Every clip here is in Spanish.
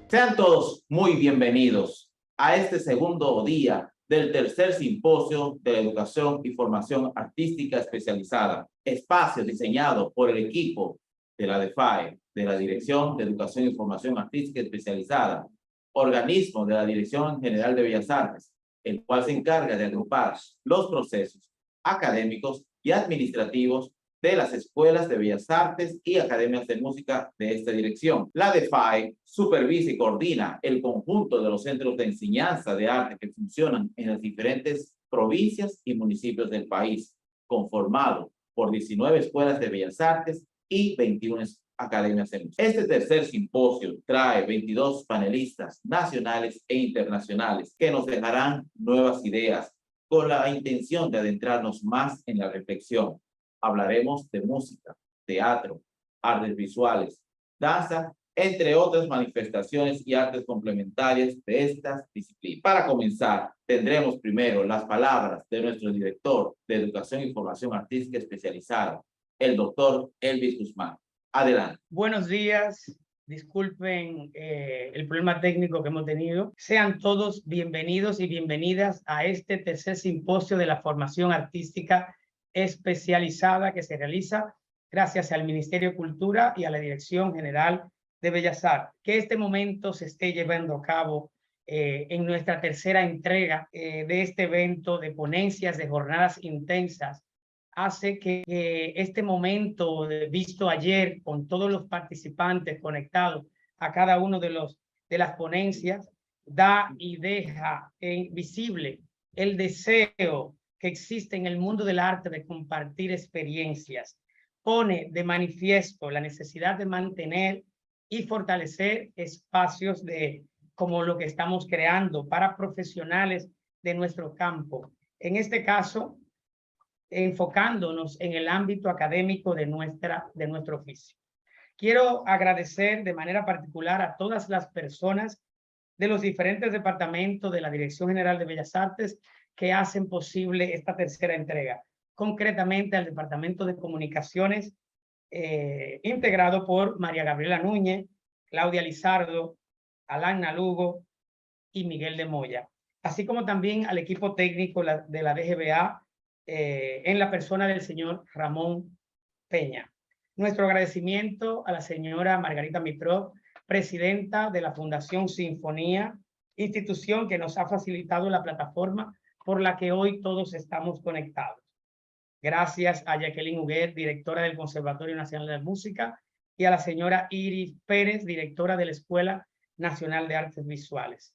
Sean todos muy bienvenidos a este segundo día del tercer simposio de educación y formación artística especializada, espacio diseñado por el equipo de la DEFAE, de la Dirección de Educación y Formación Artística Especializada, organismo de la Dirección General de Bellas Artes, el cual se encarga de agrupar los procesos académicos y administrativos de las escuelas de Bellas Artes y academias de música de esta dirección. La DEFAE supervisa y coordina el conjunto de los centros de enseñanza de arte que funcionan en las diferentes provincias y municipios del país, conformado por 19 escuelas de Bellas Artes y 21 academias de música. Este tercer simposio trae 22 panelistas nacionales e internacionales que nos dejarán nuevas ideas con la intención de adentrarnos más en la reflexión. Hablaremos de música, teatro, artes visuales, danza, entre otras manifestaciones y artes complementarias de estas disciplinas. Para comenzar, tendremos primero las palabras de nuestro director de Educación y Formación Artística Especializada, el doctor Elvis Guzmán. Adelante. Buenos días. Disculpen el problema técnico que hemos tenido. Sean todos bienvenidos y bienvenidas a este tercer simposio de la formación artística especializada que se realiza gracias al Ministerio de Cultura y a la Dirección General de Bellas Artes. Que este momento se esté llevando a cabo en nuestra tercera entrega de este evento de ponencias, de jornadas intensas, hace que este momento visto ayer con todos los participantes conectados a cada uno de las ponencias, da y deja visible el deseo que existe en el mundo del arte de compartir experiencias. Pone de manifiesto la necesidad de mantener y fortalecer espacios como lo que estamos creando para profesionales de nuestro campo. En este caso, enfocándonos en el ámbito académico de nuestro oficio. Quiero agradecer de manera particular a todas las personas de los diferentes departamentos de la Dirección General de Bellas Artes que hacen posible esta tercera entrega. Concretamente al Departamento de Comunicaciones, integrado por María Gabriela Núñez, Claudia Lizardo, Alana Lugo y Miguel de Moya, así como también al equipo técnico de la DGBA, en la persona del señor Ramón Peña. Nuestro agradecimiento a la señora Margarita Mitró, presidenta de la Fundación Sinfonía, institución que nos ha facilitado la plataforma por la que hoy todos estamos conectados. Gracias a Jacqueline Huguet, directora del Conservatorio Nacional de Música, y a la señora Iris Pérez, directora de la Escuela Nacional de Artes Visuales,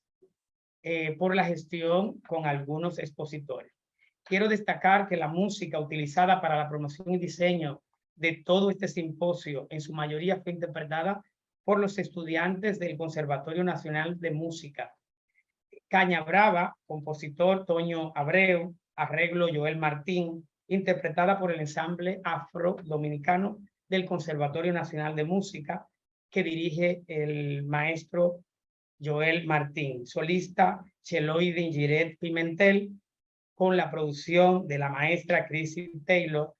por la gestión con algunos expositores. Quiero destacar que la música utilizada para la promoción y diseño de todo este simposio, en su mayoría fue interpretada por los estudiantes del Conservatorio Nacional de Música. Caña Brava, compositor Toño Abreu, arreglo Joel Martín, interpretada por el ensamble afro-dominicano del Conservatorio Nacional de Música, que dirige el maestro Joel Martín. Solista Cheloide Ingiret Pimentel, con la producción de la maestra Chrissy Taylor,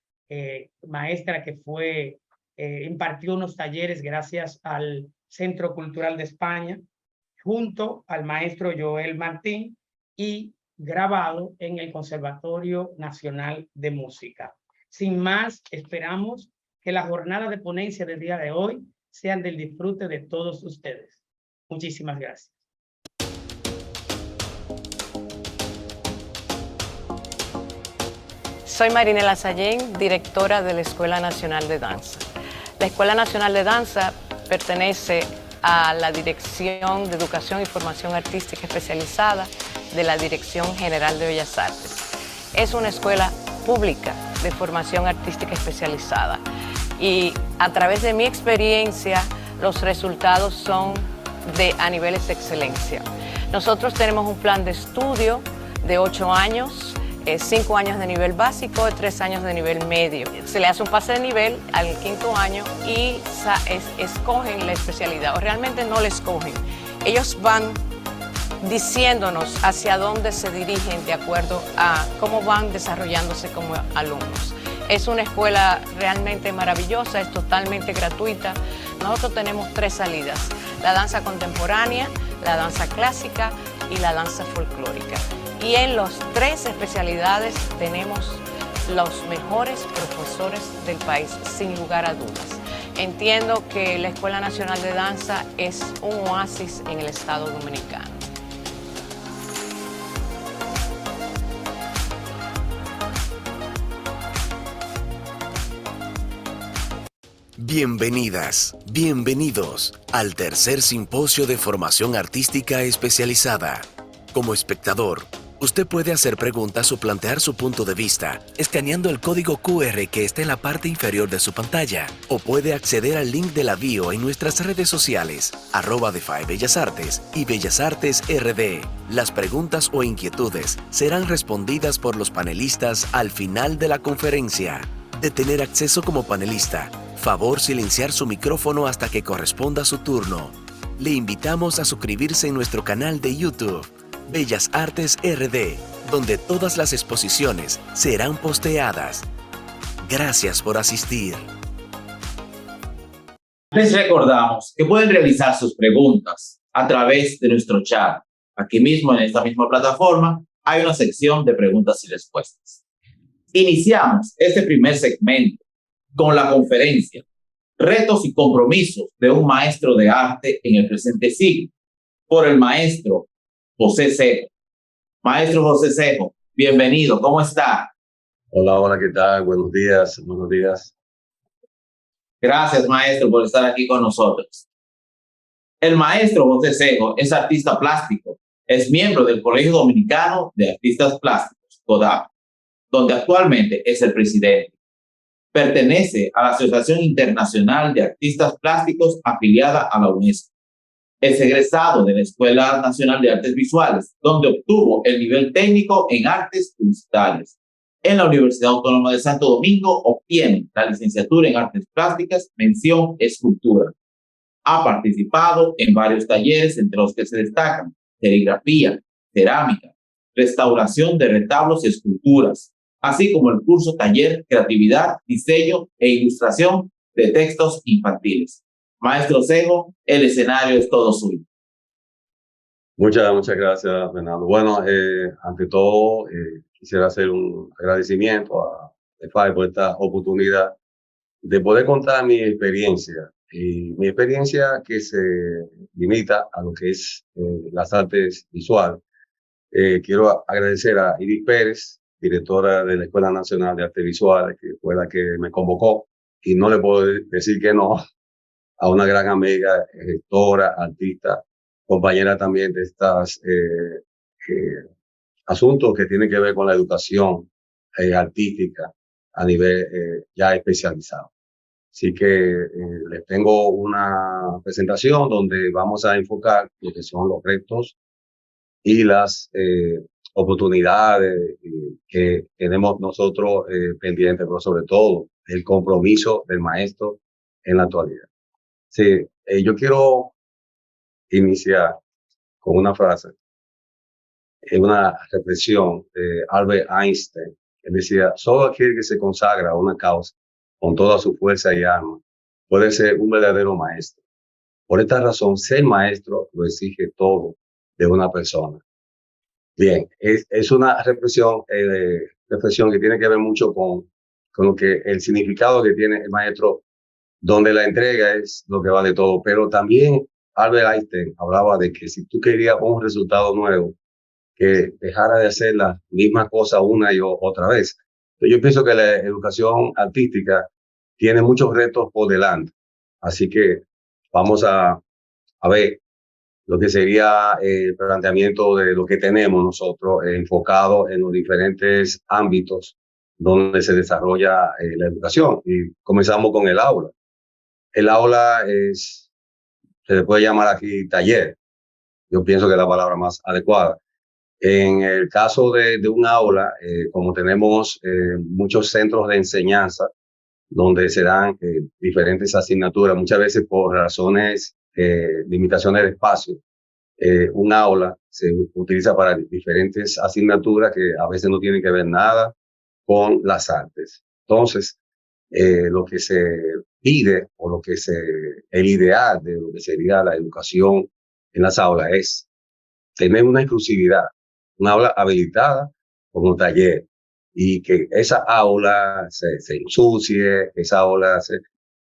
maestra que impartió unos talleres gracias al Centro Cultural de España, junto al maestro Joel Martín, y grabado en el Conservatorio Nacional de Música. Sin más, esperamos que las jornadas de ponencia del día de hoy sean del disfrute de todos ustedes. Muchísimas gracias. Soy Marinela Sallén, directora de la Escuela Nacional de Danza. La Escuela Nacional de Danza pertenece a la Dirección de Educación y Formación Artística Especializada de la Dirección General de Bellas Artes. Es una escuela pública de formación artística especializada y a través de mi experiencia los resultados son a niveles de excelencia. Nosotros tenemos un plan de estudio de 8 años, 5 años de nivel básico y 3 años de nivel medio. Se le hace un pase de nivel al 5º año y escogen la especialidad, o realmente no la escogen. Ellos van diciéndonos hacia dónde se dirigen de acuerdo a cómo van desarrollándose como alumnos. Es una escuela realmente maravillosa, es totalmente gratuita. Nosotros tenemos 3 salidas. la danza contemporánea, la danza clásica y la danza folclórica. Y en las 3 especialidades tenemos los mejores profesores del país, sin lugar a dudas. Entiendo que la Escuela Nacional de Danza es un oasis en el Estado Dominicano. Bienvenidas, bienvenidos al tercer simposio de formación artística especializada. Como espectador, usted puede hacer preguntas o plantear su punto de vista escaneando el código QR que está en la parte inferior de su pantalla, o puede acceder al link de la bio en nuestras redes sociales @DeFi Bellas Artes y Bellas Artes RD. Las preguntas o inquietudes serán respondidas por los panelistas al final de la conferencia. De tener acceso como panelista, favor silenciar su micrófono hasta que corresponda su turno. Le invitamos a suscribirse en nuestro canal de YouTube, Bellas Artes RD, donde todas las exposiciones serán posteadas. Gracias por asistir. Les recordamos que pueden realizar sus preguntas a través de nuestro chat. Aquí mismo, en esta misma plataforma, hay una sección de preguntas y respuestas. Iniciamos este primer segmento con la conferencia Retos y compromisos de un maestro de arte en el presente siglo, por el maestro José Cejo. Maestro José Cejo, bienvenido, ¿cómo está? Hola, ¿qué tal? Buenos días. Gracias, maestro, por estar aquí con nosotros. El maestro José Cejo es artista plástico, es miembro del Colegio Dominicano de Artistas Plásticos, CODAP, donde actualmente es el presidente. Pertenece a la Asociación Internacional de Artistas Plásticos afiliada a la UNESCO. Es egresado de la Escuela Nacional de Artes Visuales, donde obtuvo el nivel técnico en artes publicitarias. En la Universidad Autónoma de Santo Domingo obtiene la licenciatura en Artes Plásticas, mención Escultura. Ha participado en varios talleres, entre los que se destacan serigrafía, cerámica, restauración de retablos y esculturas, así como el curso taller Creatividad, Diseño e Ilustración de Textos Infantiles. Maestro Cejo, el escenario es todo suyo. Muchas gracias, Fernando. Bueno, ante todo, quisiera hacer un agradecimiento a DeFi por esta oportunidad de poder contar mi experiencia. Y mi experiencia que se limita a lo que es las artes visuales. Quiero agradecer a Iris Pérez, directora de la Escuela Nacional de Artes Visuales, que fue la que me convocó, y no le puedo decir que no a una gran amiga, gestora, artista, compañera también de estos asuntos que tienen que ver con la educación artística a nivel ya especializado. Así que les tengo una presentación donde vamos a enfocar lo que son los retos y las oportunidades que tenemos nosotros pendientes, pero sobre todo el compromiso del maestro en la actualidad. Sí, yo quiero iniciar con una frase, una reflexión de Albert Einstein. Él decía: solo aquel que se consagra a una causa con toda su fuerza y alma puede ser un verdadero maestro. Por esta razón, ser maestro lo exige todo de una persona. Bien, es una reflexión que tiene que ver mucho con lo que el significado que tiene el maestro, donde la entrega es lo que vale todo. Pero también Albert Einstein hablaba de que si tú querías un resultado nuevo, que dejara de hacer las mismas cosas una y otra vez. Entonces, yo pienso que la educación artística tiene muchos retos por delante. Así que vamos a ver lo que sería el planteamiento de lo que tenemos nosotros enfocado en los diferentes ámbitos donde se desarrolla la educación. Y comenzamos con el aula. El aula se le puede llamar aquí taller. Yo pienso que es la palabra más adecuada. En el caso de un aula, como tenemos muchos centros de enseñanza donde se dan diferentes asignaturas, muchas veces por razones limitaciones de espacio, un aula se utiliza para diferentes asignaturas que a veces no tienen que ver nada con las artes. Entonces, lo que se pide o el ideal de lo que sería la educación en las aulas es tener una exclusividad, una aula habilitada como taller, y que esa aula se ensucie, esa aula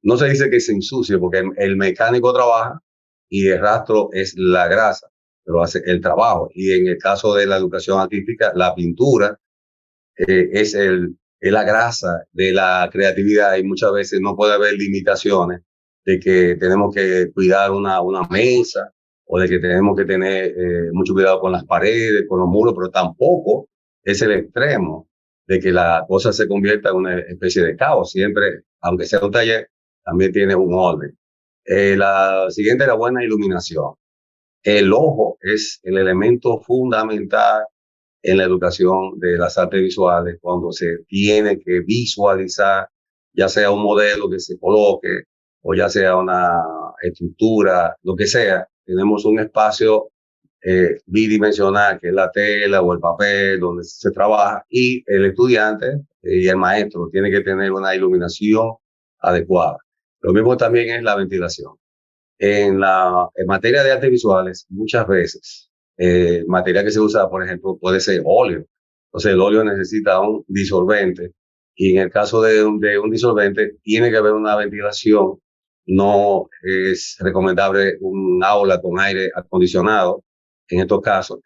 no se dice que se ensucie porque el mecánico trabaja y el rastro es la grasa, pero hace el trabajo. Y en el caso de la educación artística, la pintura es la grasa de la creatividad, y muchas veces no puede haber limitaciones de que tenemos que cuidar una mesa o de que tenemos que tener mucho cuidado con las paredes, con los muros, pero tampoco es el extremo de que la cosa se convierta en una especie de caos. Siempre, aunque sea un taller, también tiene un orden. La siguiente es la buena iluminación. El ojo es el elemento fundamental en la educación de las artes visuales, cuando se tiene que visualizar, ya sea un modelo que se coloque o ya sea una estructura, lo que sea. Tenemos un espacio bidimensional, que es la tela o el papel donde se trabaja, y el estudiante y el maestro tiene que tener una iluminación adecuada. Lo mismo también es la ventilación. En materia de artes visuales, muchas veces, material que se usa, por ejemplo, puede ser óleo. Entonces, el óleo necesita un disolvente, y en el caso de un disolvente, tiene que haber una ventilación. No es recomendable un aula con aire acondicionado, en estos casos,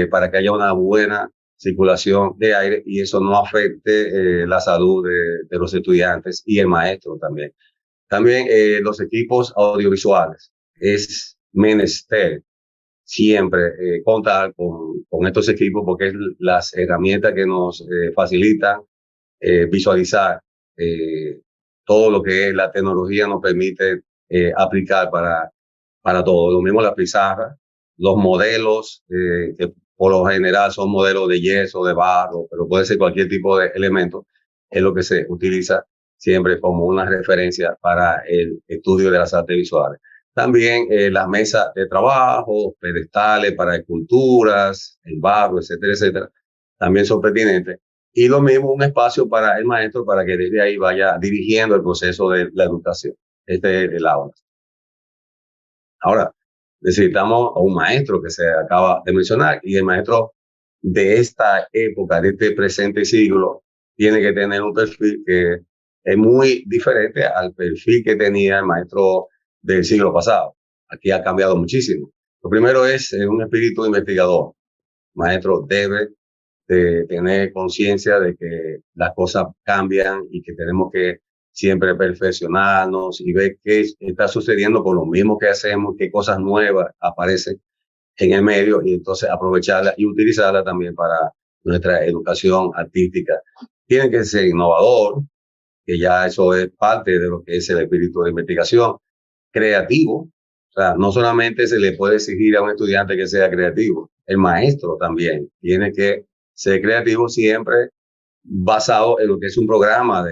para que haya una buena circulación de aire y eso no afecte la salud de los estudiantes y el maestro también. También los equipos audiovisuales. Es menester siempre contar con estos equipos, porque es las herramientas que nos facilitan visualizar todo lo que la tecnología nos permite aplicar para todo. Lo mismo la pizarra, los modelos, que por lo general son modelos de yeso, de barro, pero puede ser cualquier tipo de elemento, es lo que se utiliza siempre como una referencia para el estudio de las artes visuales. También las mesas de trabajo, pedestales para esculturas, el barro, etcétera, etcétera, también son pertinentes. Y lo mismo, un espacio para el maestro para que desde ahí vaya dirigiendo el proceso de la educación. Este es el aula. Ahora, necesitamos a un maestro que se acaba de mencionar, y el maestro de esta época, de este presente siglo, tiene que tener un perfil que es muy diferente al perfil que tenía el maestro del siglo pasado. Aquí ha cambiado muchísimo. Lo primero es un espíritu investigador. El maestro debe de tener conciencia de que las cosas cambian y que tenemos que siempre perfeccionarnos y ver qué está sucediendo con lo mismo que hacemos, qué cosas nuevas aparecen en el medio, y entonces aprovecharla y utilizarla también para nuestra educación artística. Tiene que ser innovador, que ya eso es parte de lo que es el espíritu de investigación. Creativo, o sea, no solamente se le puede exigir a un estudiante que sea creativo, el maestro también tiene que ser creativo, siempre basado en lo que es un programa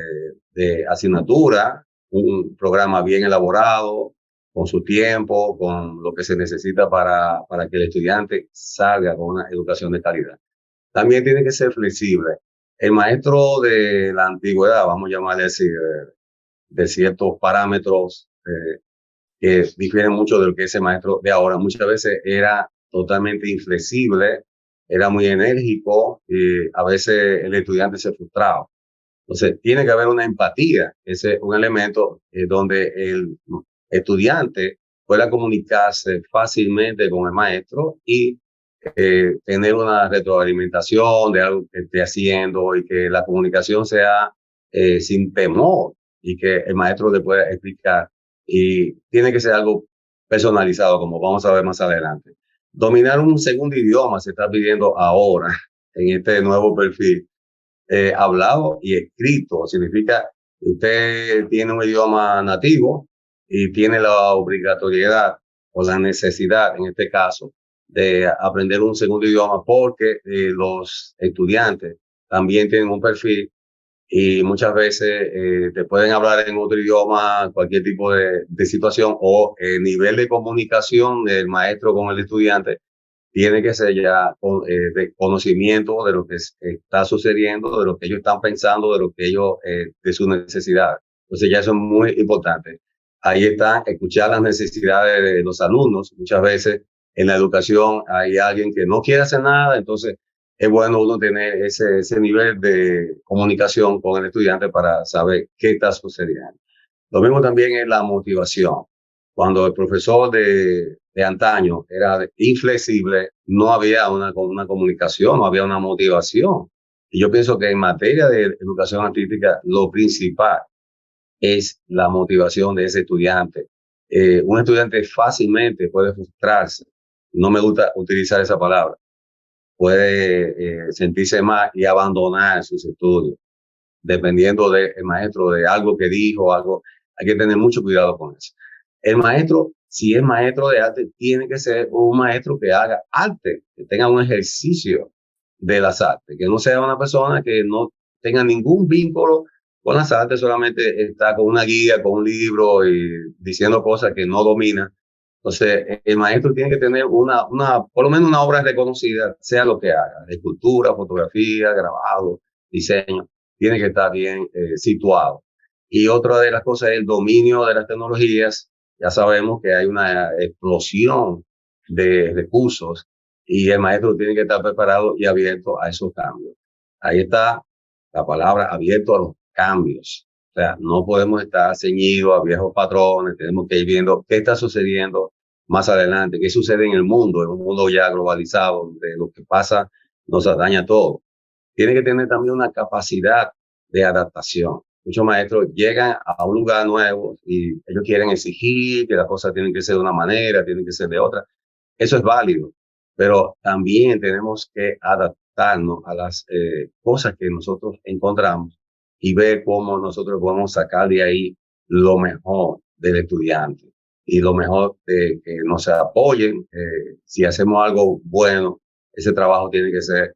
de asignatura, un programa bien elaborado, con su tiempo, con lo que se necesita para que el estudiante salga con una educación de calidad. También tiene que ser flexible. El maestro de la antigüedad, vamos a llamarle así, de ciertos parámetros que difieren mucho de lo que es el maestro de ahora, muchas veces era totalmente inflexible, era muy enérgico, y a veces el estudiante se frustraba. Entonces, tiene que haber una empatía. Ese es un elemento donde el estudiante pueda comunicarse fácilmente con el maestro y tener una retroalimentación de algo que esté haciendo, y que la comunicación sea sin temor, y que el maestro le pueda explicar. Y tiene que ser algo personalizado, como vamos a ver más adelante. Dominar un segundo idioma se está pidiendo ahora en este nuevo perfil. Hablado y escrito significa que usted tiene un idioma nativo y tiene la obligatoriedad o la necesidad, en este caso, de aprender un segundo idioma, porque los estudiantes también tienen un perfil y muchas veces te pueden hablar en otro idioma, cualquier tipo de situación, o el nivel de comunicación del maestro con el estudiante tiene que ser ya de conocimiento de lo que está sucediendo, de lo que ellos están pensando, de lo que ellos, de sus necesidades. Entonces ya eso es muy importante. Ahí está, escuchar las necesidades de los alumnos. Muchas veces en la educación hay alguien que no quiere hacer nada, entonces es bueno uno tener ese nivel de comunicación con el estudiante para saber qué está sucediendo. Lo mismo también es la motivación. Cuando el profesor de antaño era inflexible, no había una comunicación, no había una motivación. Y yo pienso que en materia de educación artística, lo principal es la motivación de ese estudiante. Un estudiante fácilmente puede frustrarse. No me gusta utilizar esa palabra. Puede sentirse mal y abandonar sus estudios, dependiendo del maestro, de algo que dijo, algo. Hay que tener mucho cuidado con eso. El maestro, si es maestro de arte, tiene que ser un maestro que haga arte, que tenga un ejercicio de las artes, que no sea una persona que no tenga ningún vínculo con las artes, solamente está con una guía, con un libro y diciendo cosas que no domina. Entonces, el maestro tiene que tener por lo menos una obra reconocida, sea lo que haga, escultura, fotografía, grabado, diseño, tiene que estar bien situado. Y otra de las cosas es el dominio de las tecnologías. Ya sabemos que hay una explosión de recursos y el maestro tiene que estar preparado y abierto a esos cambios. Ahí está la palabra, abierto a los cambios. O sea, no podemos estar ceñidos a viejos patrones, tenemos que ir viendo qué está sucediendo más adelante, qué sucede en el mundo, en un mundo ya globalizado, donde lo que pasa nos daña todo. Tiene que tener también una capacidad de adaptación. Muchos maestros llegan a un lugar nuevo y ellos quieren exigir que las cosas tienen que ser de una manera, tienen que ser de otra. Eso es válido, pero también tenemos que adaptarnos a las cosas que nosotros encontramos y ver cómo nosotros podemos sacar de ahí lo mejor del estudiante y lo mejor de que nos apoyen. Si hacemos algo bueno, ese trabajo tiene que ser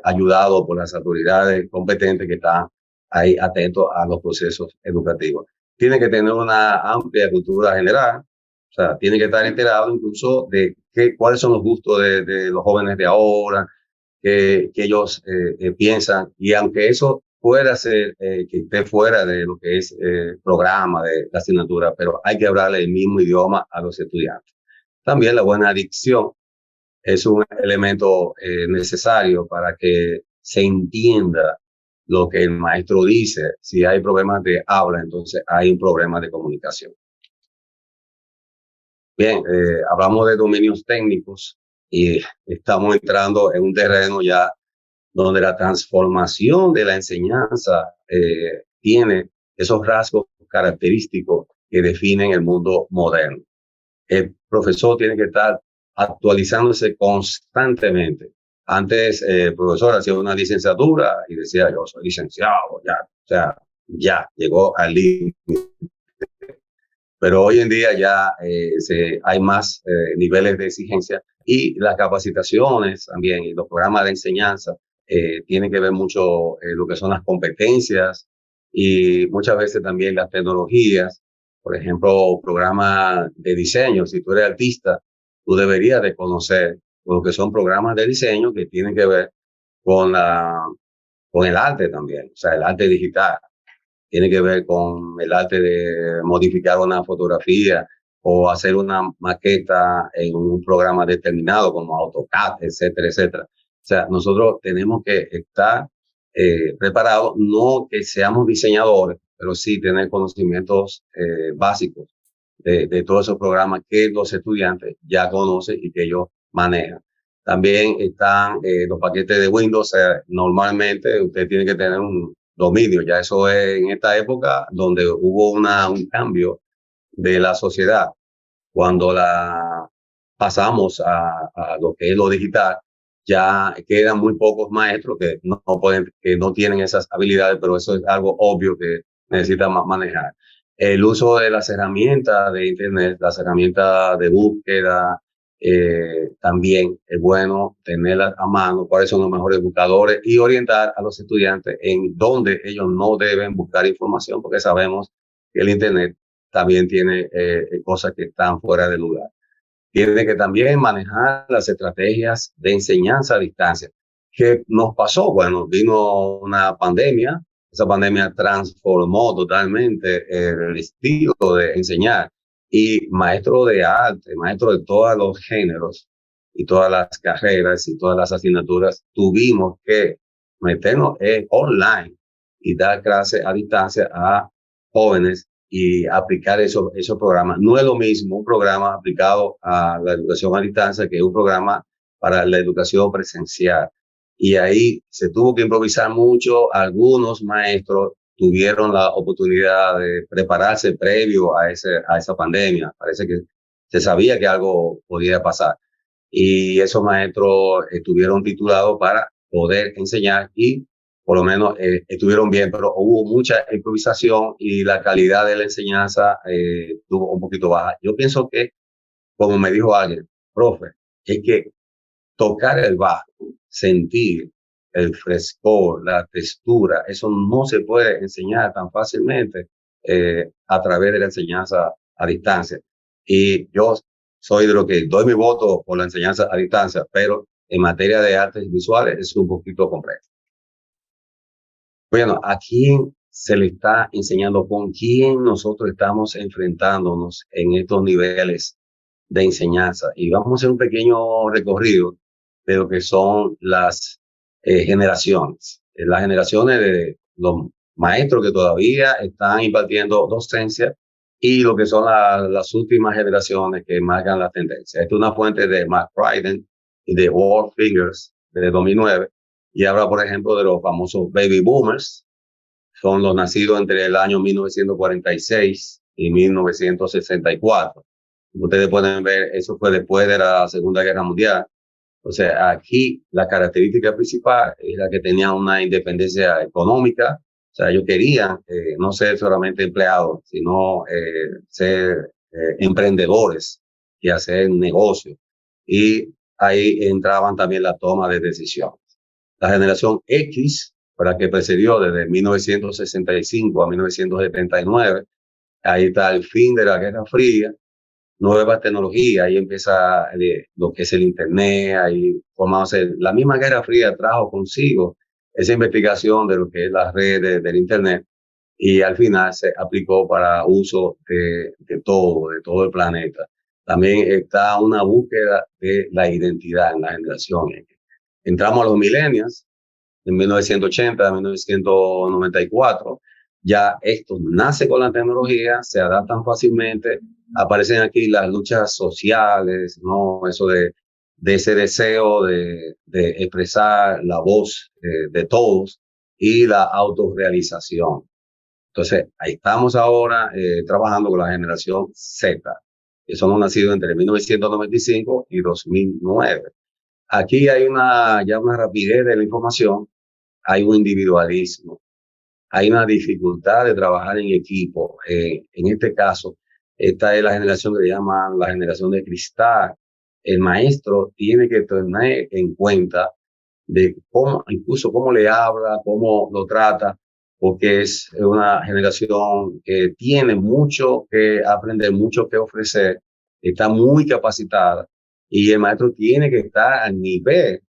ayudado por las autoridades competentes que están ahí atentos a los procesos educativos. Tiene que tener una amplia cultura general, o sea, tiene que estar enterado incluso de cuáles son los gustos de los jóvenes de ahora, que ellos piensan, y aunque eso pueda ser que esté fuera de lo que es programa de la asignatura, pero hay que hablarle el mismo idioma a los estudiantes. También la buena dicción es un elemento necesario para que se entienda lo que el maestro dice. Si hay problemas de habla, entonces hay un problema de comunicación. Bien, hablamos de dominios técnicos y estamos entrando en un terreno ya donde la transformación de la enseñanza tiene esos rasgos característicos que definen el mundo moderno. El profesor tiene que estar actualizándose constantemente. Antes, el profesor hacía una licenciatura y decía, yo soy licenciado, ya, o sea, ya llegó al límite. Pero hoy en día ya hay más niveles de exigencia y las capacitaciones también y los programas de enseñanza tienen que ver mucho lo que son las competencias y muchas veces también las tecnologías. Por ejemplo, programas de diseño. Si tú eres artista, tú deberías de conocer lo que son programas de diseño que tienen que ver con el arte también, o sea, el arte digital. Tiene que ver con el arte de modificar una fotografía o hacer una maqueta en un programa determinado como AutoCAD, etcétera, etcétera. O sea, nosotros tenemos que estar preparados, no que seamos diseñadores, pero sí tener conocimientos básicos de todos esos programas que los estudiantes ya conocen y que ellos manejan. También están los paquetes de Windows. Normalmente usted tiene que tener un dominio. Ya eso es en esta época donde hubo un cambio de la sociedad. Cuando pasamos a lo que es lo digital, ya quedan muy pocos maestros que no tienen esas habilidades, pero eso es algo obvio que necesitan manejar. El uso de las herramientas de Internet, las herramientas de búsqueda, también es bueno tenerlas a mano, cuáles son los mejores buscadores y orientar a los estudiantes en dónde ellos no deben buscar información, porque sabemos que el Internet también tiene cosas que están fuera de lugar. Tiene que también manejar las estrategias de enseñanza a distancia. ¿Qué nos pasó? Bueno, vino una pandemia esa pandemia transformó totalmente el estilo de enseñar. Y maestros de arte, maestros de todos los géneros y todas las carreras y todas las asignaturas, tuvimos que meternos online y dar clases a distancia a jóvenes y aplicar esos programas. No es lo mismo un programa aplicado a la educación a distancia que un programa para la educación presencial. Y ahí se tuvo que improvisar mucho. Algunos maestros tuvieron la oportunidad de prepararse previo a esa pandemia. Parece que se sabía que algo podía pasar. Y esos maestros estuvieron titulados para poder enseñar y por lo menos estuvieron bien, pero hubo mucha improvisación y la calidad de la enseñanza estuvo un poquito baja. Yo pienso que, como me dijo alguien, profe, es que tocar el bajo, sentir el frescor, la textura, eso no se puede enseñar tan fácilmente a través de la enseñanza a distancia. Y yo soy de lo que doy mi voto por la enseñanza a distancia, pero en materia de artes visuales es un poquito complejo. Bueno, ¿a quién se le está enseñando? ¿Con quién nosotros estamos enfrentándonos en estos niveles de enseñanza? Y vamos a hacer un pequeño recorrido de lo que son las generaciones. Las generaciones de los maestros que todavía están impartiendo docencia y lo que son las últimas generaciones que marcan la tendencia. Esta es una fuente de Mark Ryden y de Walt Fingers de 2009. Y habla, por ejemplo, de los famosos baby boomers. Son los nacidos entre el año 1946 y 1964. Ustedes pueden ver, eso fue después de la Segunda Guerra Mundial. O sea, aquí la característica principal era que tenían una independencia económica. O sea, ellos querían no ser solamente empleados, sino ser emprendedores y hacer negocios. Y ahí entraban también la toma de decisiones. La generación X, la que precedió desde 1965 a 1979, ahí está el fin de la Guerra Fría, nuevas tecnologías, ahí empieza lo que es el Internet, ahí formándose. La misma Guerra Fría trajo consigo esa investigación de lo que es las redes del Internet y al final se aplicó para uso de todo el planeta. También está una búsqueda de la identidad en la generación. Entramos a los millennials, en 1980, 1994, ya esto nace con la tecnología, se adaptan fácilmente, aparecen aquí las luchas sociales, ¿no? Eso de ese deseo de expresar la voz de todos y la autorrealización. Entonces, ahí estamos ahora trabajando con la generación Z, que son nacidos entre 1995 y 2009. Aquí hay ya una rapidez de la información, hay un individualismo, hay una dificultad de trabajar en equipo. En este caso, esta es la generación que llaman la generación de cristal. El maestro tiene que tener en cuenta de cómo, incluso cómo le habla, cómo lo trata, porque es una generación que tiene mucho que aprender, mucho que ofrecer, está muy capacitada y el maestro tiene que estar al nivel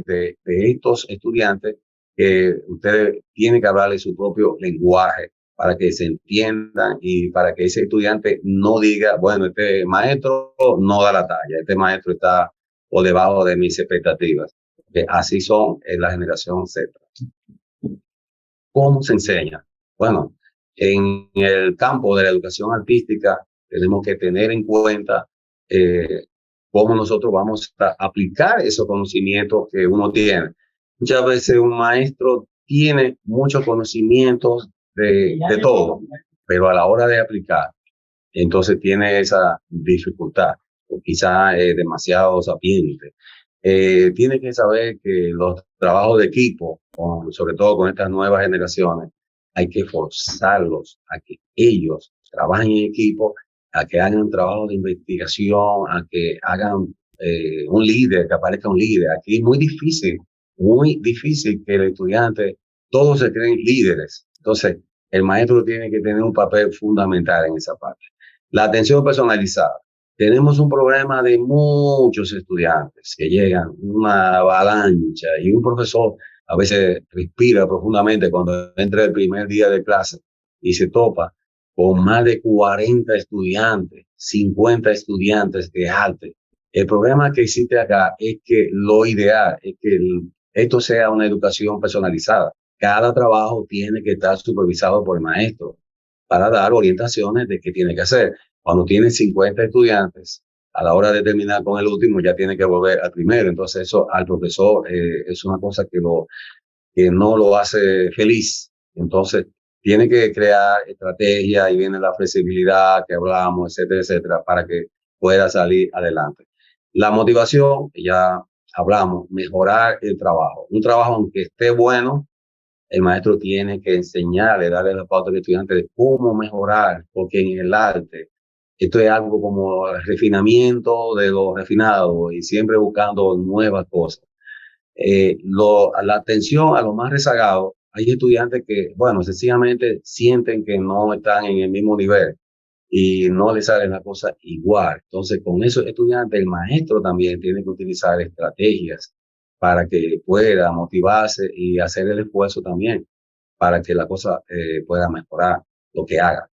de estos estudiantes que ustedes tienen que hablarle su propio lenguaje para que se entiendan y para que ese estudiante no diga, bueno, este maestro no da la talla, este maestro está por debajo de mis expectativas. Que así son en la generación Z. ¿Cómo se enseña? Bueno, en el campo de la educación artística tenemos que tener en cuenta cómo nosotros vamos a aplicar esos conocimientos que uno tiene. Muchas veces un maestro tiene muchos conocimientos de todo, pero a la hora de aplicar, entonces tiene esa dificultad, o quizá es demasiado sapiente. Tiene que saber que los trabajos de equipo, sobre todo con estas nuevas generaciones, hay que forzarlos a que ellos trabajen en equipo, a que hagan trabajo de investigación, a que hagan un líder, que aparezca un líder. Aquí es muy difícil que el estudiante, todos se creen líderes. Entonces, el maestro tiene que tener un papel fundamental en esa parte. La atención personalizada. Tenemos un problema de muchos estudiantes que llegan, una avalancha, y un profesor a veces respira profundamente cuando entra el primer día de clase y se topa con más de 40 estudiantes, 50 estudiantes de arte. El problema que existe acá es que lo ideal es que esto sea una educación personalizada. Cada trabajo tiene que estar supervisado por el maestro para dar orientaciones de qué tiene que hacer. Cuando tiene 50 estudiantes, a la hora de terminar con el último, ya tiene que volver al primero. Entonces, eso al profesor es una cosa que no lo hace feliz. Entonces, tiene que crear estrategia y viene la flexibilidad que hablamos, etcétera, etcétera, para que pueda salir adelante. La motivación, ya hablamos, mejorar el trabajo. Un trabajo, aunque esté bueno, el maestro tiene que enseñarle, darle la pauta al estudiante de cómo mejorar, porque en el arte esto es algo como el refinamiento de lo refinado y siempre buscando nuevas cosas. La atención a lo más rezagado, hay estudiantes que, bueno, sencillamente sienten que no están en el mismo nivel y no les sale la cosa igual. Entonces, con esos estudiantes, el maestro también tiene que utilizar estrategias para que pueda motivarse y hacer el esfuerzo también para que la cosa pueda mejorar lo que haga.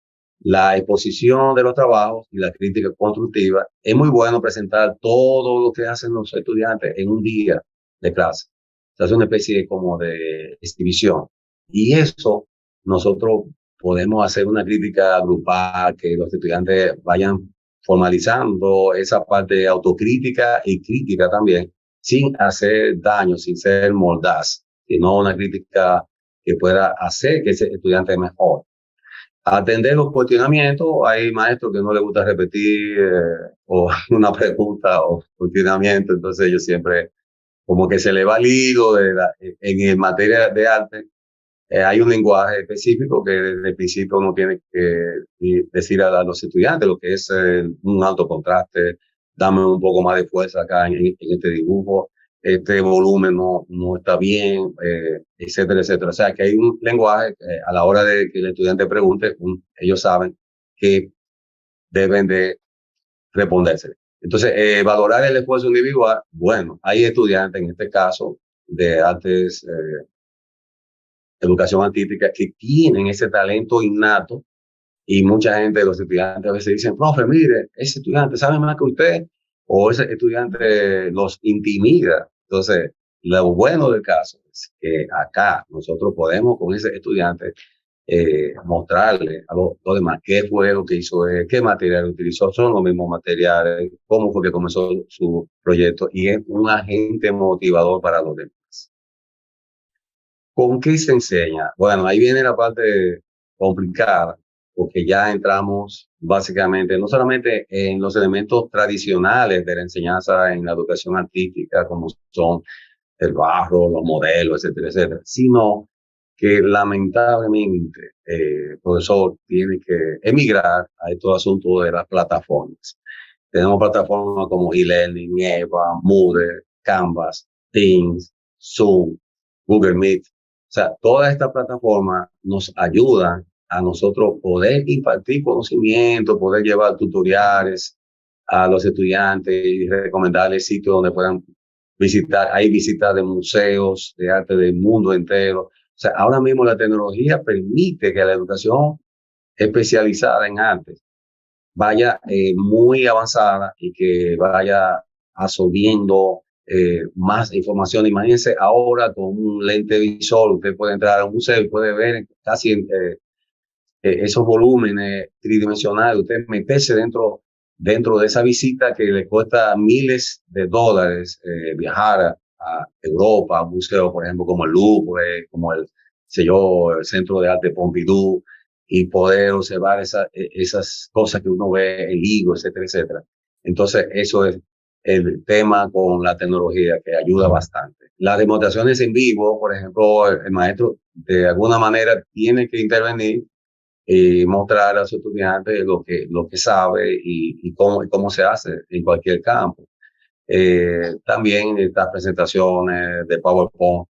La exposición de los trabajos y la crítica constructiva, es muy bueno presentar todo lo que hacen los estudiantes en un día de clase. Se hace una especie como de exhibición. Y eso nosotros podemos hacer una crítica grupal, que los estudiantes vayan formalizando esa parte de autocrítica y crítica también, sin hacer daño, sin ser mordaz, sino una crítica que pueda hacer que ese estudiante mejore. Atender los cuestionamientos, hay maestros que no les gusta repetir o una pregunta o cuestionamiento, entonces ellos siempre como que se le va el hilo en materia de arte. Hay un lenguaje específico que desde el principio uno tiene que decir a los estudiantes lo que es un alto contraste, dame un poco más de fuerza acá en este dibujo, este volumen no está bien, etcétera, etcétera. O sea, que hay un lenguaje a la hora de que el estudiante pregunte, ellos saben que deben de responderse. Entonces, valorar el esfuerzo individual, bueno, hay estudiantes, en este caso, de artes, educación artística, que tienen ese talento innato y mucha gente, los estudiantes a veces dicen, profe, mire, ese estudiante sabe más que usted o ese estudiante los intimida. Entonces, lo bueno del caso es que acá nosotros podemos con ese estudiante mostrarle a los demás qué fue lo que hizo él, qué material utilizó, son los mismos materiales, cómo fue que comenzó su proyecto y es un agente motivador para los demás. ¿Con qué se enseña? Bueno, ahí viene la parte complicada, porque ya entramos básicamente no solamente en los elementos tradicionales de la enseñanza en la educación artística, como son el barro, los modelos, etcétera, etcétera, sino que lamentablemente el profesor tiene que emigrar a estos asuntos de las plataformas. Tenemos plataformas como eLearning, Eva, Moodle, Canvas, Teams, Zoom, Google Meet. O sea, todas estas plataformas nos ayudan a nosotros poder impartir conocimiento, poder llevar tutoriales a los estudiantes y recomendarles sitios donde puedan visitar. Hay visitas de museos de arte del mundo entero. O sea, ahora mismo la tecnología permite que la educación especializada en arte vaya muy avanzada y que vaya absorbiendo más información. Imagínense ahora con un lente visor, usted puede entrar a un museo y puede ver casi esos volúmenes tridimensionales, usted meterse dentro de esa visita que le cuesta miles de dólares viajar a Europa, a un museo, por ejemplo, como el Louvre, como el Centro de Arte Pompidou, y poder observar esas cosas que uno ve en Ligo, etcétera, etcétera. Entonces, eso es el tema con la tecnología que ayuda bastante. Las demostraciones en vivo, por ejemplo, el maestro de alguna manera tiene que intervenir y mostrar a sus estudiantes lo que sabe y cómo se hace en cualquier campo. También estas presentaciones de PowerPoint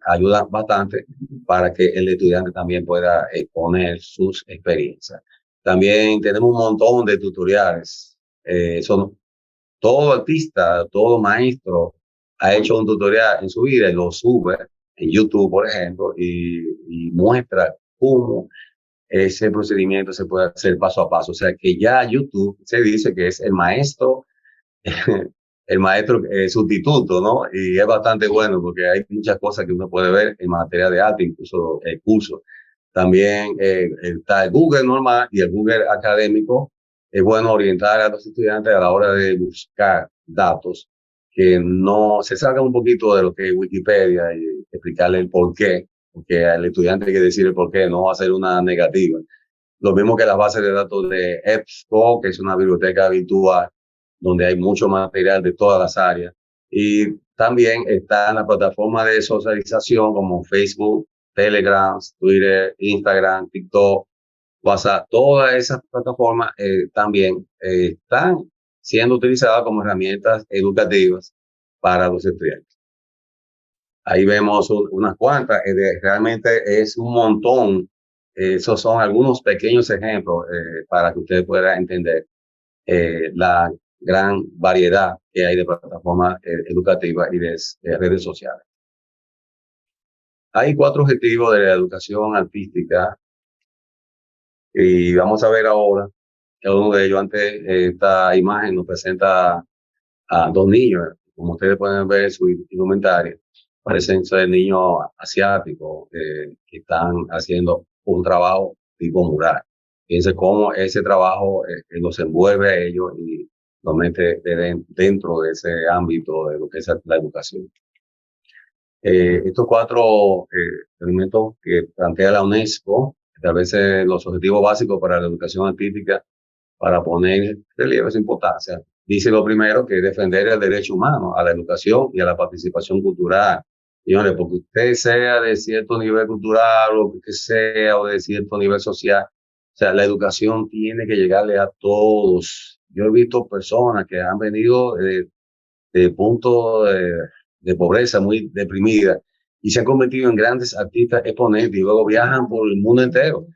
ayudan bastante para que el estudiante también pueda exponer sus experiencias. También tenemos un montón de tutoriales. Todo artista, todo maestro ha hecho un tutorial en su vida y lo sube en YouTube, por ejemplo, y muestra cómo ese procedimiento se puede hacer paso a paso. O sea, que ya YouTube se dice que es el maestro sustituto, ¿no? Y es bastante bueno porque hay muchas cosas que uno puede ver en materia de arte, incluso el curso. También está el Google normal y el Google académico. Es bueno orientar a los estudiantes a la hora de buscar datos que no se salgan un poquito de lo que es Wikipedia y explicarle el por qué, porque al estudiante hay que decir el por qué, no va a ser una negativa. Lo mismo que las bases de datos de EBSCO, que es una biblioteca virtual donde hay mucho material de todas las áreas. Y también están las plataformas de socialización como Facebook, Telegram, Twitter, Instagram, TikTok, WhatsApp. Todas esas plataformas también están siendo utilizadas como herramientas educativas para los estudiantes. Ahí vemos unas cuantas, realmente es un montón. Esos son algunos pequeños ejemplos para que ustedes puedan entender la gran variedad que hay de plataformas educativas y de redes sociales. Hay 4 objetivos de la educación artística y vamos a ver ahora cada uno de ellos. Antes, esta imagen nos presenta a 2 niños, como ustedes pueden ver en su indumentaria. Parecen ser niños asiáticos que están haciendo un trabajo tipo mural. Fíjense cómo ese trabajo los envuelve a ellos y los mete dentro de ese ámbito de lo que es la educación. Estos 4 elementos que plantea la UNESCO establecen los objetivos básicos para la educación artística para poner relieve su importancia. Dice lo primero que es defender el derecho humano a la educación y a la participación cultural. Señores, porque usted sea de cierto nivel cultural o que sea o de cierto nivel social, o sea, la educación tiene que llegarle a todos. Yo he visto personas que han venido de puntos de pobreza muy deprimida y se han convertido en grandes artistas exponentes y luego viajan por el mundo entero.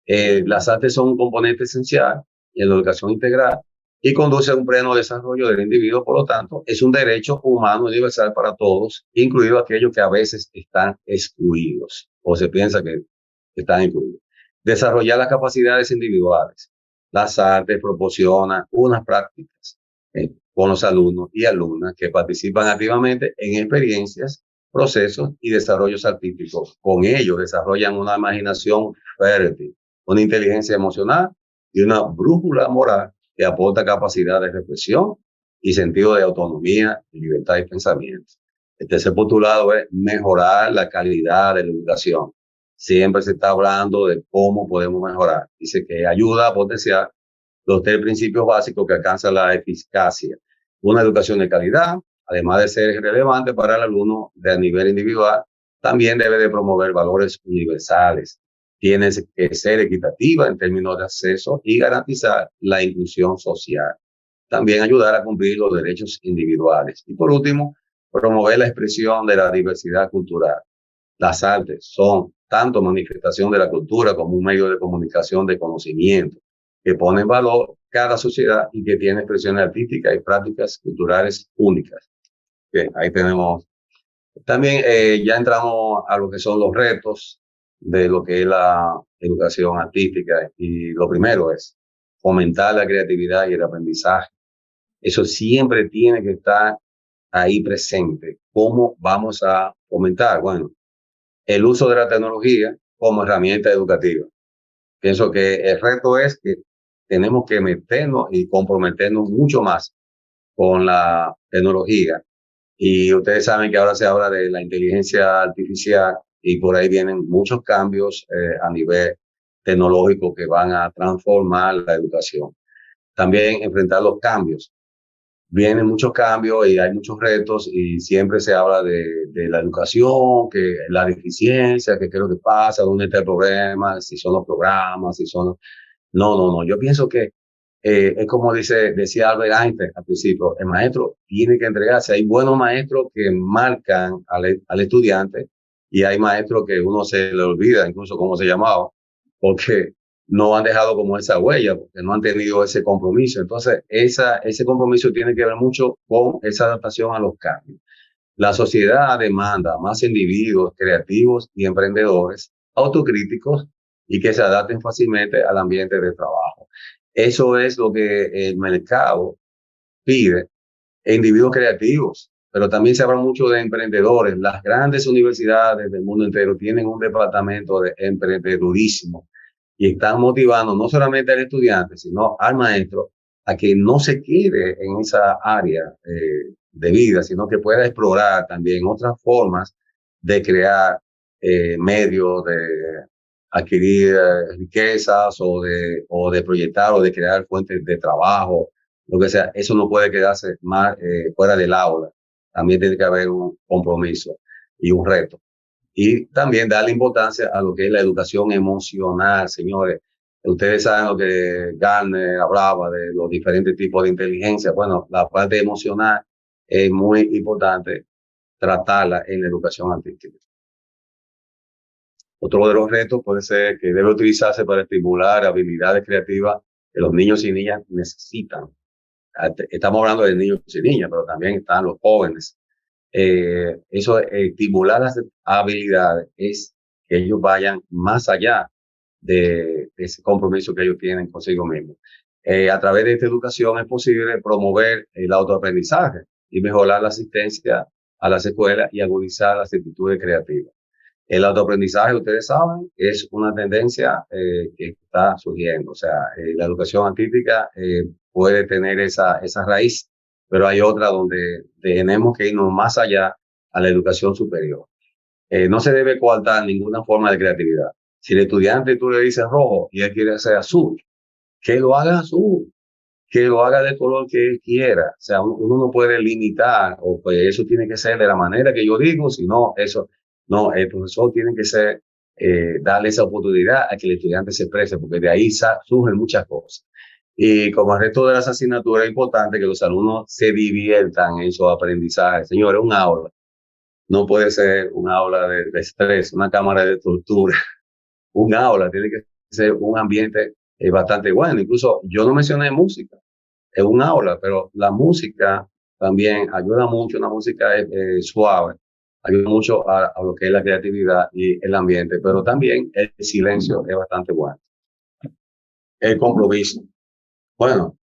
Las artes son un componente esencial en la educación integral y conduce a un pleno desarrollo del individuo. Por lo tanto, es un derecho humano universal para todos, incluidos aquellos que a veces están excluidos o se piensa que están incluidos. Desarrollar las capacidades individuales. Las artes proporcionan unas prácticas con los alumnos y alumnas que participan activamente en experiencias, procesos y desarrollos artísticos. Con ellos desarrollan una imaginación fértil, una inteligencia emocional y una brújula moral que aporta capacidad de reflexión y sentido de autonomía y libertad de pensamiento. El tercer postulado es mejorar la calidad de la educación. Siempre se está hablando de cómo podemos mejorar. Dice que ayuda a potenciar los 3 principios básicos que alcanzan la eficacia. Una educación de calidad, además de ser relevante para el alumno de nivel individual, también debe de promover valores universales. Tiene que ser equitativa en términos de acceso y garantizar la inclusión social. También ayudar a cumplir los derechos individuales. Y por último, promover la expresión de la diversidad cultural. Las artes son tanto manifestación de la cultura como un medio de comunicación de conocimiento que pone en valor cada sociedad y que tiene expresiones artísticas y prácticas culturales únicas. Bien, ahí tenemos. También ya entramos a lo que son los retos de lo que es la educación artística y lo primero es fomentar la creatividad y el aprendizaje. Eso siempre tiene que estar ahí presente. ¿Cómo vamos a fomentar? Bueno, el uso de la tecnología como herramienta educativa. Pienso que el reto es que tenemos que meternos y comprometernos mucho más con la tecnología. Y ustedes saben que ahora se habla de la inteligencia artificial y por ahí vienen muchos cambios a nivel tecnológico que van a transformar la educación. También enfrentar los cambios. Vienen muchos cambios y hay muchos retos y siempre se habla de la educación, que la deficiencia, que qué es lo que pasa, dónde está el problema, si son los programas, si son... No. Yo pienso que es como decía Albert Einstein al principio, el maestro tiene que entregarse. Hay buenos maestros que marcan al estudiante y hay maestros que uno se le olvida incluso cómo se llamaba, porque no han dejado como esa huella, porque no han tenido ese compromiso. Entonces, ese compromiso tiene que ver mucho con esa adaptación a los cambios. La sociedad demanda más individuos creativos y emprendedores autocríticos y que se adapten fácilmente al ambiente de trabajo. Eso es lo que el mercado pide, individuos creativos, pero también se habla mucho de emprendedores. Las grandes universidades del mundo entero tienen un departamento de emprendedurismo y están motivando no solamente al estudiante, sino al maestro a que no se quede en esa área de vida, sino que pueda explorar también otras formas de crear medios, de adquirir riquezas o de proyectar o de crear fuentes de trabajo, lo que sea. Eso no puede quedarse más fuera del aula. También tiene que haber un compromiso y un reto. Y también darle importancia a lo que es la educación emocional, señores. Ustedes saben lo que Garner hablaba de los diferentes tipos de inteligencia. Bueno, la parte emocional es muy importante tratarla en la educación artística. Otro de los retos puede ser que debe utilizarse para estimular habilidades creativas que los niños y niñas necesitan. Estamos hablando de niños y niñas, pero también están los jóvenes. Eso, estimular las habilidades es que ellos vayan más allá de ese compromiso que ellos tienen consigo mismos. A través de esta educación es posible promover el autoaprendizaje y mejorar la asistencia a las escuelas y agudizar las actitudes creativas. El autoaprendizaje, ustedes saben, es una tendencia que está surgiendo. O sea, la educación artística puede tener esa raíz, pero hay otra donde tenemos que irnos más allá a la educación superior. No se debe coartar ninguna forma de creatividad. Si el estudiante tú le dices rojo y él quiere hacer azul, que lo haga azul, que lo haga del color que él quiera. O sea, uno no puede limitar, o pues eso tiene que ser de la manera que yo digo, sino eso. No, el profesor tiene que ser, darle esa oportunidad a que el estudiante se exprese, porque de ahí surgen muchas cosas. Y como el resto de las asignaturas, es importante que los alumnos se diviertan en su aprendizaje. Señores, un aula no puede ser un aula de estrés, una cámara de tortura. Un aula tiene que ser un ambiente bastante bueno. Incluso yo no mencioné música, es un aula, pero la música también ayuda mucho, una música suave, ayuda mucho a lo que es la creatividad y el ambiente, pero también el silencio es bastante bueno. El compromiso. Bueno,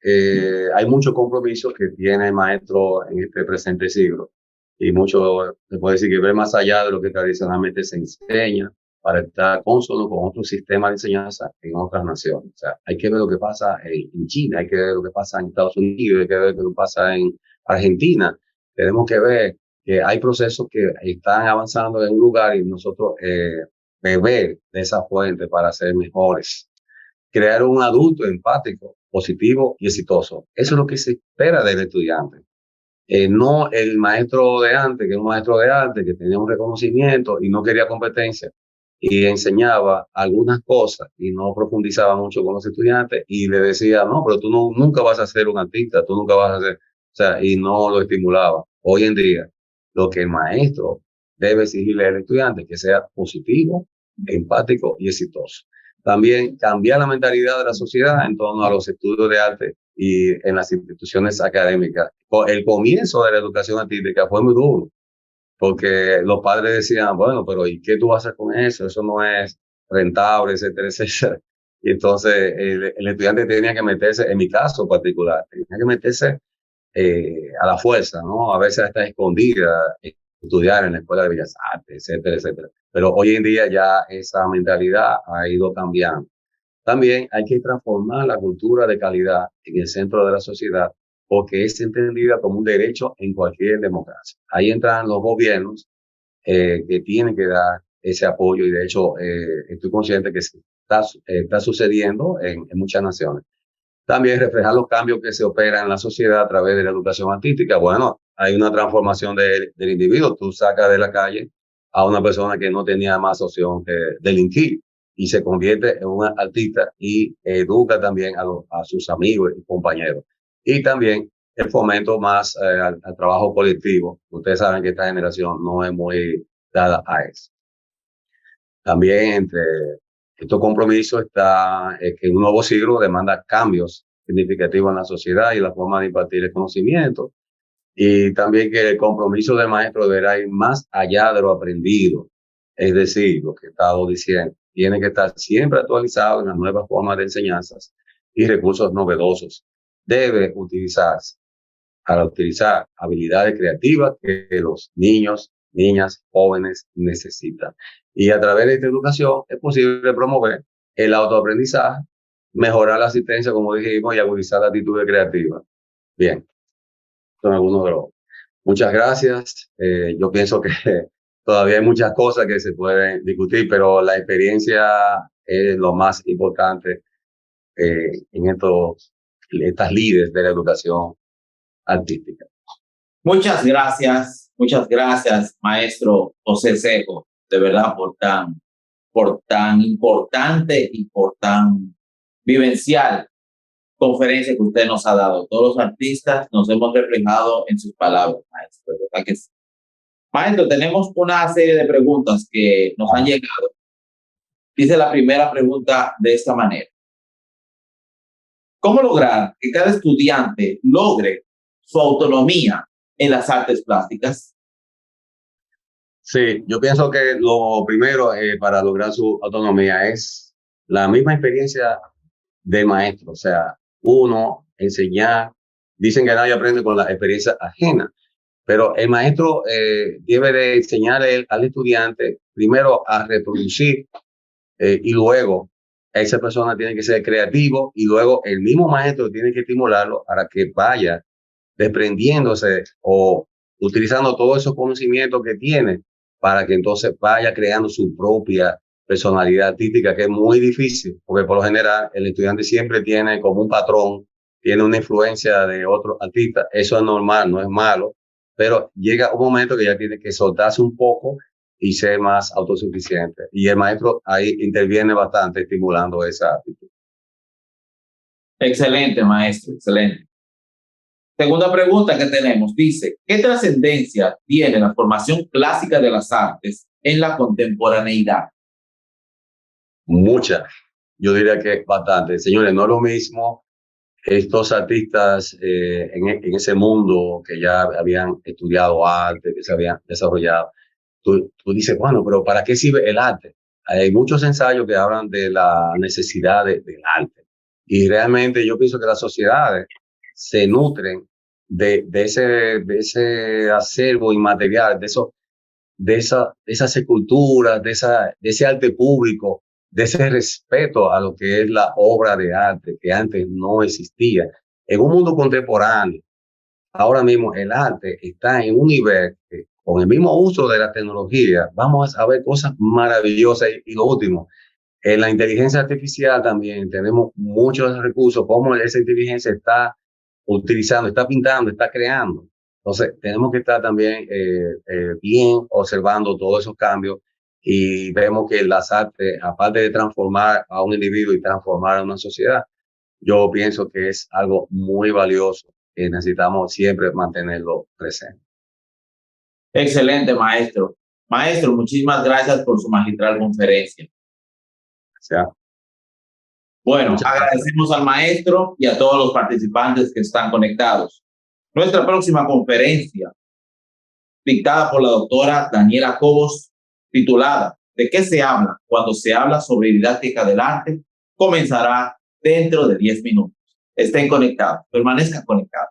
hay muchos compromisos que tiene el maestro en este presente siglo y mucho, se puede decir que ve más allá de lo que tradicionalmente se enseña para estar consono con otros sistemas de enseñanza en otras naciones. O sea, hay que ver lo que pasa en China, hay que ver lo que pasa en Estados Unidos, hay que ver lo que pasa en Argentina. Tenemos que ver que hay procesos que están avanzando en un lugar y nosotros beber de esa fuente para ser mejores. Crear un adulto empático, positivo y exitoso. Eso es lo que se espera del estudiante. No el maestro de antes, que es un maestro de arte, que tenía un reconocimiento y no quería competencia y enseñaba algunas cosas y no profundizaba mucho con los estudiantes y le decía, no, pero tú nunca vas a ser un artista, tú nunca vas a ser, o sea, y no lo estimulaba. Hoy en día, lo que el maestro debe exigirle al estudiante es que sea positivo, empático y exitoso. También cambiar la mentalidad de la sociedad en torno a los estudios de arte y en las instituciones académicas. El comienzo de la educación artística fue muy duro, porque los padres decían, bueno, pero ¿y qué tú vas a hacer con eso? Eso no es rentable, etcétera, etcétera. Y entonces el estudiante tenía que meterse, en mi caso particular, tenía que meterse a la fuerza, ¿no? A veces hasta escondida, estudiar en la Escuela de Bellas Artes, etcétera, etcétera. Pero hoy en día ya esa mentalidad ha ido cambiando. También hay que transformar la cultura de calidad en el centro de la sociedad porque es entendida como un derecho en cualquier democracia. Ahí entran los gobiernos que tienen que dar ese apoyo y de hecho estoy consciente que está sucediendo en muchas naciones. También reflejar los cambios que se operan en la sociedad a través de la educación artística. Bueno, hay una transformación del individuo. Tú sacas de la calle a una persona que no tenía más opción que delinquir y se convierte en un artista y educa también a sus amigos y compañeros. Y también el fomento más al trabajo colectivo. Ustedes saben que esta generación no es muy dada a eso. También entre estos compromisos está que un nuevo siglo demanda cambios significativos en la sociedad y la forma de impartir el conocimiento. y también que el compromiso del maestro deberá ir más allá de lo aprendido. Es decir, lo que he estado diciendo, tiene que estar siempre actualizado en las nuevas formas de enseñanzas y recursos novedosos. Debe utilizarse, al utilizar habilidades creativas que los niños, niñas, jóvenes necesitan. Y a través de esta educación es posible promover el autoaprendizaje, mejorar la asistencia, como dijimos, y agudizar la actitud creativa. Bien, son algunos de los. Muchas gracias. Yo pienso que todavía hay muchas cosas que se pueden discutir, pero la experiencia es lo más importante en estas líderes de la educación artística. Muchas gracias, maestro José Cejo, de verdad, por tan importante y por tan vivencial conferencia que usted nos ha dado. Todos los artistas nos hemos reflejado en sus palabras, maestro, ¿verdad que sí? Maestro, tenemos una serie de preguntas que nos han llegado. Dice la primera pregunta de esta manera: ¿cómo lograr que cada estudiante logre su autonomía en las artes plásticas? Sí, yo pienso que lo primero para lograr su autonomía es la misma experiencia del maestro. O sea, uno enseñar, dicen que nadie aprende con la experiencia ajena, pero el maestro debe de enseñar al estudiante primero a reproducir y luego esa persona tiene que ser creativo y luego el mismo maestro tiene que estimularlo para que vaya desprendiéndose o utilizando todos esos conocimientos que tiene para que entonces vaya creando su propia personalidad artística, que es muy difícil, porque por lo general el estudiante siempre tiene como un patrón, tiene una influencia de otros artistas. Eso es normal, no es malo, pero llega un momento que ya tiene que soltarse un poco y ser más autosuficiente. Y el maestro ahí interviene bastante estimulando esa actitud. Excelente, maestro, excelente. Segunda pregunta que tenemos dice: ¿qué trascendencia tiene la formación clásica de las artes en la contemporaneidad? Mucha, yo diría que bastante. Señores, no es lo mismo estos artistas en ese mundo que ya habían estudiado arte, que se habían desarrollado. Tú dices, bueno, pero ¿para qué sirve el arte? Hay muchos ensayos que hablan de la necesidad del arte. Y realmente yo pienso que las sociedades se nutren de ese acervo inmaterial, de esas esculturas, de ese arte público, de ese respeto a lo que es la obra de arte que antes no existía. En un mundo contemporáneo, ahora mismo el arte está en un nivel que, con el mismo uso de la tecnología, vamos a ver cosas maravillosas. Y lo último, en la inteligencia artificial también tenemos muchos recursos, como esa inteligencia está utilizando, está pintando, está creando. Entonces, tenemos que estar también bien observando todos esos cambios y vemos que las artes, aparte de transformar a un individuo y transformar a una sociedad, yo pienso que es algo muy valioso y necesitamos siempre mantenerlo presente. Excelente, maestro. Maestro, muchísimas gracias por su magistral conferencia. O sea, bueno, muchas agradecemos al maestro y a todos los participantes que están conectados. Nuestra próxima conferencia, dictada por la doctora Daniela Cobos, titulada ¿De qué se habla cuando se habla sobre didáctica del arte?, comenzará dentro de 10 minutos. Estén conectados, permanezcan conectados.